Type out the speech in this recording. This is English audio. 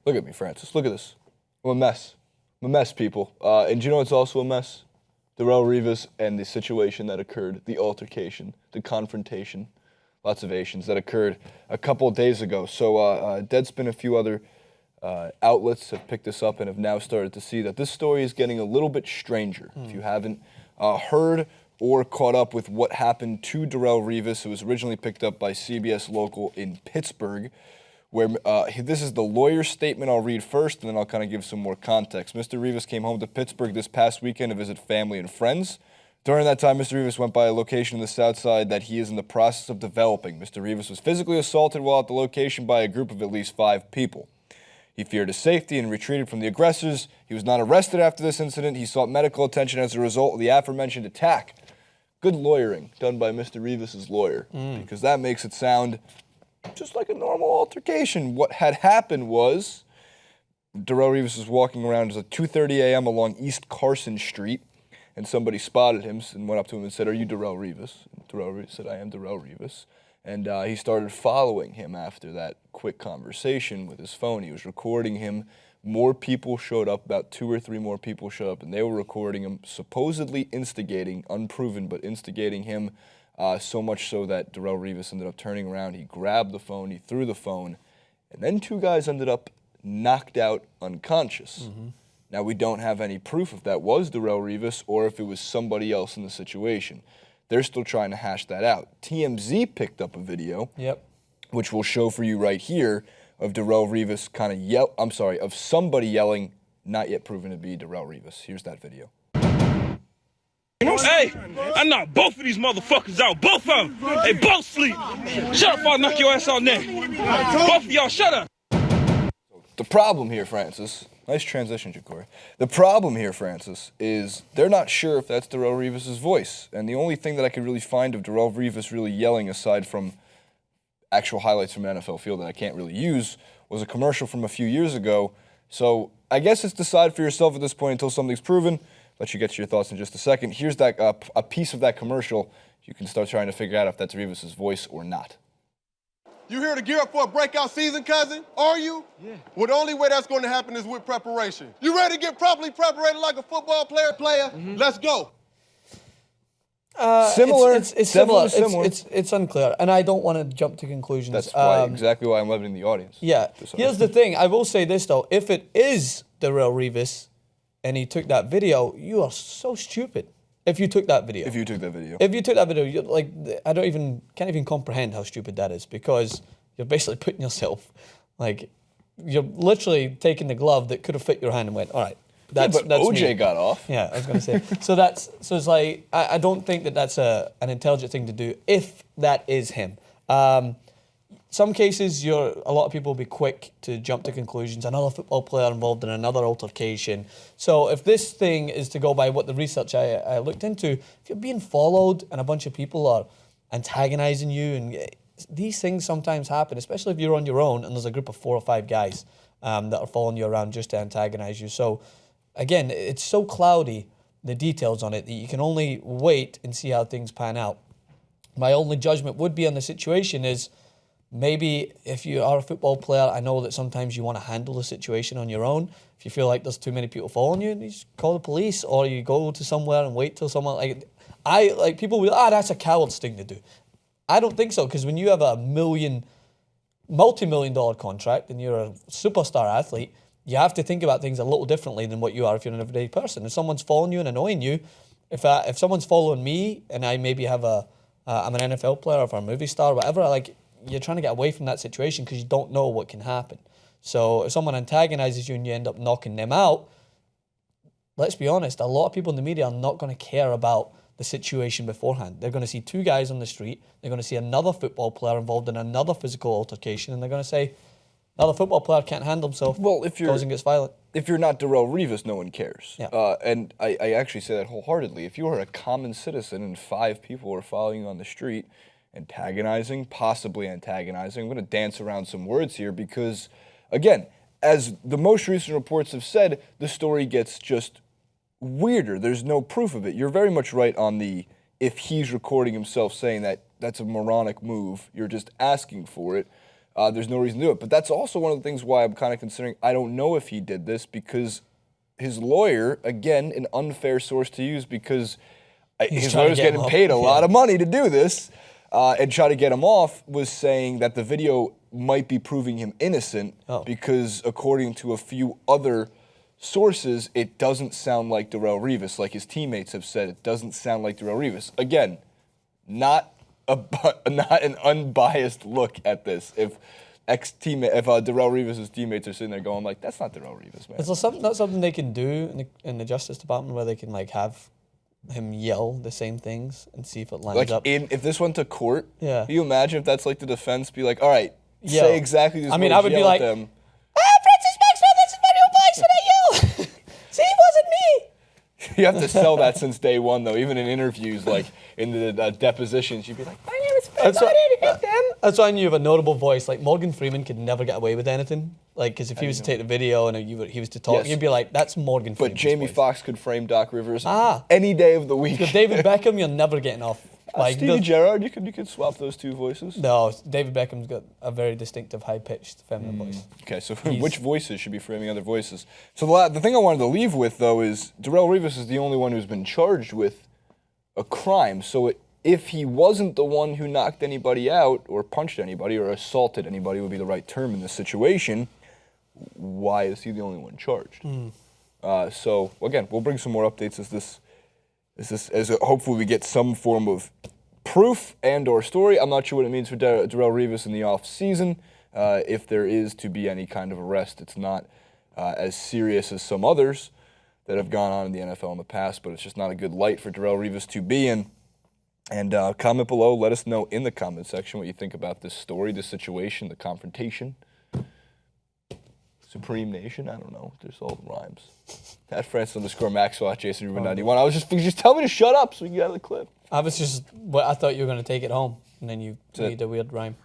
Look at me, Francis. Look at this. I'm a mess. I'm a mess, people. And do you know what's also a mess? Darrelle Revis and the situation that occurred, the altercation, the confrontation, lots of Asians, that occurred a couple of days ago. So Deadspin, a few other outlets have picked this up and have now started to see that this story is getting a little bit stranger. If you haven't heard or caught up with what happened to Darrelle Revis, it was originally picked up by CBS Local in Pittsburgh, where this is the lawyer's statement I'll read first, and then I'll kind of give some more context. Mr. Revis came home to Pittsburgh this past weekend to visit family and friends. During that time, Mr. Revis went by a location in the South Side that he is in the process of developing. Mr. Revis was physically assaulted while at the location by a group of at least 5 people. He feared his safety and retreated from the aggressors. He was not arrested after this incident. He sought medical attention as a result of the aforementioned attack. Good lawyering done by Mr. Revis's lawyer, because that makes it sound just like a normal altercation. What had happened was Darrelle Revis was walking around at 2:30 a.m. along East Carson Street, and somebody spotted him and went up to him and said, "Are you Darrelle Revis?" And Darrelle Revis said, "I am Darrelle Revis." And he started following him after that quick conversation with his phone. He was recording him. More people showed up, about 2 or 3 more people showed up, and they were recording him, supposedly instigating, unproven, but instigating him, so much so that Darrelle Revis ended up turning around. He grabbed the phone, he threw the phone, and then 2 guys ended up knocked out unconscious. Now, we don't have any proof if that was Darrelle Revis or if it was somebody else in the situation. They're still trying to hash that out. TMZ picked up a video, which we'll show for you right here, of Darrelle Revis of somebody yelling, not yet proven to be Darrelle Revis. Here's that video. Hey, I knocked both of these motherfuckers out. Both of them. They both sleep. Shut up or I'll knock your ass out next. Both of y'all, shut up. The problem here, Francis, nice transition, Ja'Cory. The problem here, Francis, is they're not sure if that's Darrelle Revis' voice. And the only thing that I could really find of Darrelle Revis really yelling, aside from actual highlights from an NFL field that I can't really use, was a commercial from a few years ago. So I guess it's decide for yourself at this point until something's proven. Let you get to your thoughts in just a second. Here's that a piece of that commercial. You can start trying to figure out if that's Revis' voice or not. You here to gear up for a breakout season, cousin? Are you? Yeah. Well, the only way that's going to happen is with preparation. You ready to get properly preparated like a football player? Let's go. Similar. It's similar. It's unclear, and I don't want to jump to conclusions. That's exactly why I'm limiting the audience. Yeah. Here's the thing. I will say this, though. If it is Darrelle Revis and he took that video, you are so stupid. If you took that video. If you took that video. If you took that video, you're like, can't even comprehend how stupid that is, because you're basically putting yourself, like, you're literally taking the glove that could have fit your hand and went, all right. That's OJ me. got off. Yeah, I was going to say. So it's like, I don't think that that's an intelligent thing to do if that is him. Some cases, a lot of people will be quick to jump to conclusions. Another football player involved in another altercation. So if this thing is to go by what the research I looked into, if you're being followed and a bunch of people are antagonizing you, and these things sometimes happen, especially if you're on your own and there's a group of 4 or 5 guys that are following you around just to antagonize you. So again, it's so cloudy, the details on it, that you can only wait and see how things pan out. My only judgment would be on the situation is, maybe if you are a football player, I know that sometimes you want to handle the situation on your own. If you feel like there's too many people following you, you just call the police, or you go to somewhere and wait till someone, people will, that's a coward's thing to do. I don't think so, because when you have a multi-million-dollar contract and you're a superstar athlete, you have to think about things a little differently than what you are if you're an everyday person. If someone's following you and annoying you, if someone's following me and I maybe have I'm an NFL player or if I'm a movie star or whatever, you're trying to get away from that situation because you don't know what can happen. So if someone antagonizes you and you end up knocking them out, let's be honest, a lot of people in the media are not going to care about the situation beforehand. They're going to see 2 guys on the street, they're going to see another football player involved in another physical altercation, and they're going to say, another football player can't handle himself, goes and gets violent. If you're not Darrelle Revis, no one cares. Yeah. And I actually say that wholeheartedly. If you are a common citizen and 5 people are following you on the street, possibly antagonizing. I'm going to dance around some words here because, again, as the most recent reports have said, the story gets just weirder. There's no proof of it. You're very much right on if he's recording himself saying that that's a moronic move, you're just asking for it. there's no reason to do it. But that's also one of the things why I'm kind of considering, I don't know if he did this, because his lawyer, again, an unfair source to use, because his lawyer's getting paid a lot of money to do this, and try to get him off, was saying that the video might be proving him innocent because according to a few other sources, it doesn't sound like Darrelle Revis. Like his teammates have said, it doesn't sound like Darrelle Revis. Again, not an unbiased look at this. If Darrelle Revis' teammates are sitting there going like, that's not Darrelle Revis, man. Is there not something they can do in the Justice Department where they can like have him yell the same things and see if it lines up? If this went to court, can you imagine if that's like the defense be like, all right, say exactly this. I mean, I would be like, them. Francis Maxwell, this is my new voice when I yell. See, it wasn't me. You have to sell that since day one, though. Even in interviews, like in the depositions, you'd be like, my name is Francis. I didn't hit them. That's why I knew you have a notable voice. Like Morgan Freeman could never get away with anything. Like, because if he was to take the video and he was to talk, you'd be like, that's Morgan Freeman. But Jamie Foxx could frame Doc Rivers any day of the week. With David Beckham, you're never getting off. Like Stevie Gerrard, you could swap those two voices. No, David Beckham's got a very distinctive, high-pitched feminine voice. Okay, so which voices should be framing other voices? So the thing I wanted to leave with, though, is Darrelle Revis is the only one who's been charged with a crime. So if he wasn't the one who knocked anybody out or punched anybody or assaulted anybody would be the right term in this situation, why is he the only one charged? So, again, we'll bring some more updates as hopefully we get some form of proof and or story. I'm not sure what it means for Darrelle Revis in the off season. If there is to be any kind of arrest, it's not as serious as some others that have gone on in the NFL in the past, but it's just not a good light for Darrelle Revis to be in. And comment below, let us know in the comment section what you think about this story, this situation, the confrontation. Supreme Nation, I don't know. There's all the rhymes. At Francis_Maxwell at Jason Rubin 91. I was just tell me to shut up so we can get out of the clip. I thought you were going to take it home, and then you made a weird rhyme.